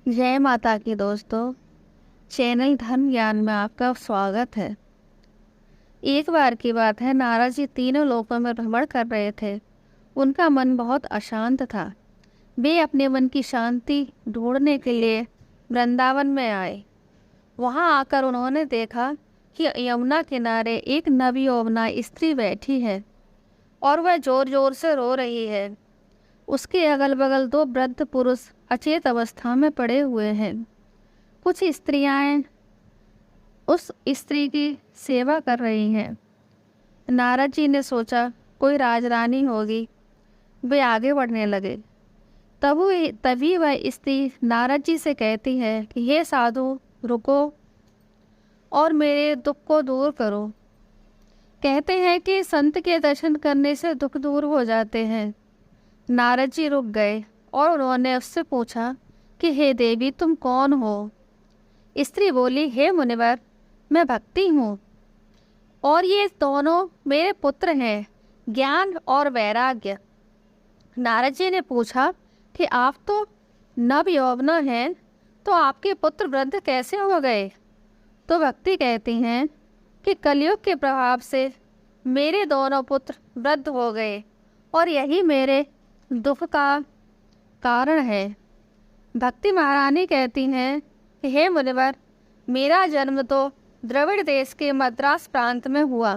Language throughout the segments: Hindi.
जय माता की दोस्तों। चैनल धर्म ज्ञान में आपका स्वागत है। एक बार की बात है, नारद जी तीनों लोकों में भ्रमण कर रहे थे। उनका मन बहुत अशांत था। वे अपने मन की शांति ढूंढने के लिए वृंदावन में आए। वहां आकर उन्होंने देखा कि यमुना किनारे एक नवयौवना स्त्री बैठी है और वह जोर जोर से रो रही है। उसके अगल बगल दो वृद्ध पुरुष अचेत अवस्था में पड़े हुए हैं। कुछ स्त्रियां उस स्त्री की सेवा कर रही हैं। नारद जी ने सोचा कोई राजरानी होगी। वे आगे बढ़ने लगे। तभी वह स्त्री नारद जी से कहती है कि हे साधु, रुको और मेरे दुख को दूर करो। कहते हैं कि संत के दर्शन करने से दुख दूर हो जाते हैं। नारद जी रुक गए और उन्होंने उससे पूछा कि हे देवी, तुम कौन हो? स्त्री बोली, हे मुनिवर, मैं भक्ति हूँ और ये दोनों मेरे पुत्र हैं, ज्ञान और वैराग्य। नारद जी ने पूछा कि आप तो नव यौवना हैं, तो आपके पुत्र वृद्ध कैसे हो गए? तो भक्ति कहती हैं कि कलयुग के प्रभाव से मेरे दोनों पुत्र वृद्ध हो गए और यही मेरे दुख का कारण है। भक्ति महारानी कहती हैं कि हे मुनिवर, मेरा जन्म तो द्रविड़ देश के मद्रास प्रांत में हुआ।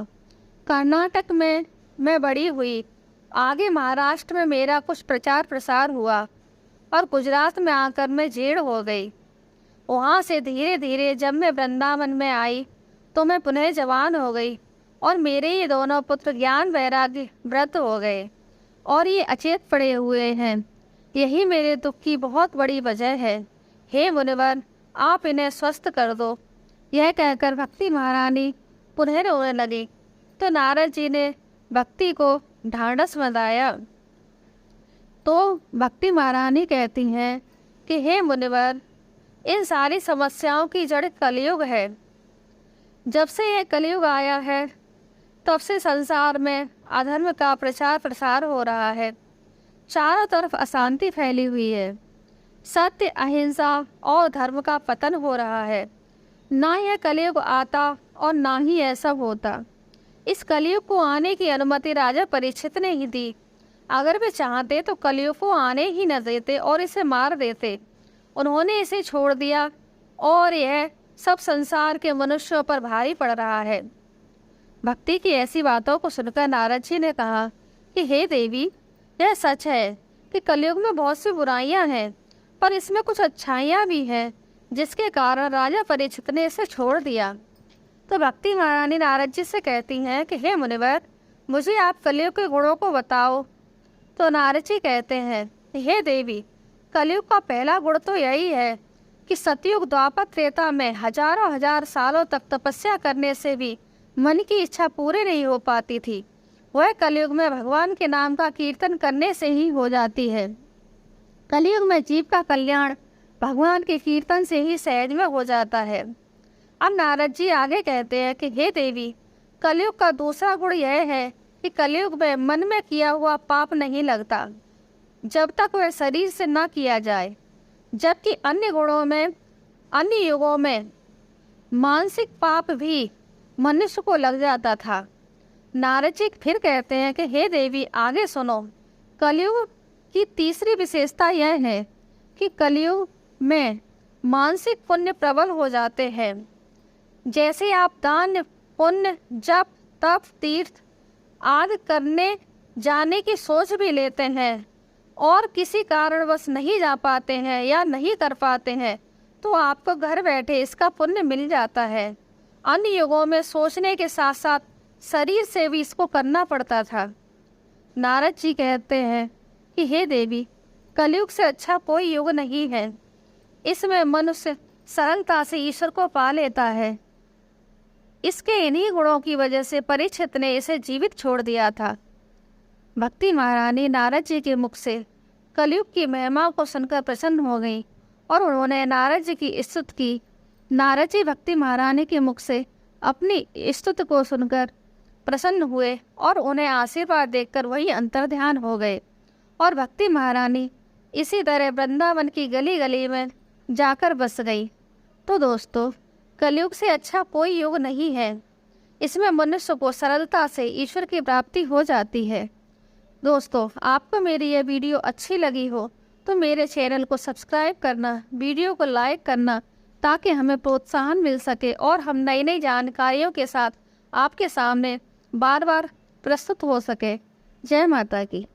कर्नाटक में मैं बड़ी हुई। आगे महाराष्ट्र में मेरा कुछ प्रचार प्रसार हुआ और गुजरात में आकर मैं जीर्ण हो गई। वहाँ से धीरे धीरे जब मैं वृंदावन में आई तो मैं पुनः जवान हो गई और मेरे ये दोनों पुत्र ज्ञान वैराग्य वृद्ध हो गए और ये अचेत पड़े हुए हैं। यही मेरे दुख की बहुत बड़ी वजह है। हे मुनिवर, आप इन्हें स्वस्थ कर दो। यह कहकर भक्ति महारानी पुनः रोने लगी। तो नारद जी ने भक्ति को ढांढस बंधाया। तो भक्ति महारानी कहती हैं कि हे मुनिवर, इन सारी समस्याओं की जड़ कलयुग है। जब से यह कलयुग आया है तब से संसार में अधर्म का प्रचार प्रसार हो रहा है। चारों तरफ अशांति फैली हुई है। सत्य, अहिंसा और धर्म का पतन हो रहा है। ना यह कलयुग आता और ना ही ऐसा होता। इस कलयुग को आने की अनुमति राजा परीक्षित ने ही दी। अगर वे चाहते तो कलयुग को आने ही न देते और इसे मार देते। उन्होंने इसे छोड़ दिया और यह सब संसार के मनुष्यों पर भारी पड़ रहा है। भक्ति की ऐसी बातों को सुनकर नारद जी ने कहा कि हे देवी, यह सच है कि कलयुग में बहुत सी बुराइयां हैं, पर इसमें कुछ अच्छाइयां भी हैं, जिसके कारण राजा परीक्षित ने इसे छोड़ दिया। तो भक्ति महारानी नारद जी से कहती हैं कि हे मुनिवर, मुझे आप कलयुग के गुणों को बताओ। तो नारद जी कहते हैं, हे देवी, कलयुग का पहला गुण तो यही है कि सतयुग द्वापर त्रेता में हजारों हजार सालों तक तपस्या करने से भी मन की इच्छा पूरी नहीं हो पाती थी, वह कलयुग में भगवान के नाम का कीर्तन करने से ही हो जाती है। कलयुग में जीव का कल्याण भगवान के कीर्तन से ही सहज में हो जाता है। अब नारद जी आगे कहते हैं कि हे देवी, कलयुग का दूसरा गुण यह है कि कलयुग में मन में किया हुआ पाप नहीं लगता जब तक वह शरीर से न किया जाए, जबकि अन्य युगों में मानसिक पाप भी मनुष्य को लग जाता था। नारद जी फिर कहते हैं कि हे देवी, आगे सुनो। कलयुग की तीसरी विशेषता यह है कि कलयुग में मानसिक पुण्य प्रबल हो जाते हैं। जैसे आप दान, पुण्य, जप, तप, तीर्थ आदि करने जाने की सोच भी लेते हैं और किसी कारणवश नहीं जा पाते हैं या नहीं कर पाते हैं, तो आपको घर बैठे इसका पुण्य मिल जाता है। अन्य युगों में सोचने के साथ साथ शरीर से भी इसको करना पड़ता था। नारद जी कहते हैं कि हे देवी, कलयुग से अच्छा कोई युग नहीं है। इसमें मनुष्य सरलता से ईश्वर को पा लेता है। इसके इन्हीं गुणों की वजह से परीक्षित ने इसे जीवित छोड़ दिया था। भक्ति महारानी नारद जी के मुख से कलयुग की महिमा को सुनकर प्रसन्न हो गई और उन्होंने नारद जी की स्तुति की। नारद जी भक्ति महारानी के मुख से अपनी स्तुति को सुनकर प्रसन्न हुए और उन्हें आशीर्वाद देकर वही अंतर्ध्यान हो गए। और भक्ति महारानी इसी तरह वृंदावन की गली गली में जाकर बस गई। तो दोस्तों, कलयुग से अच्छा कोई युग नहीं है। इसमें मनुष्य को सरलता से ईश्वर की प्राप्ति हो जाती है। दोस्तों, आपको मेरी यह वीडियो अच्छी लगी हो तो मेरे चैनल को सब्सक्राइब करना, वीडियो को लाइक करना, ताकि हमें प्रोत्साहन मिल सके और हम नई नई जानकारियों के साथ आपके सामने बार बार प्रस्तुत हो सके। जय माता की।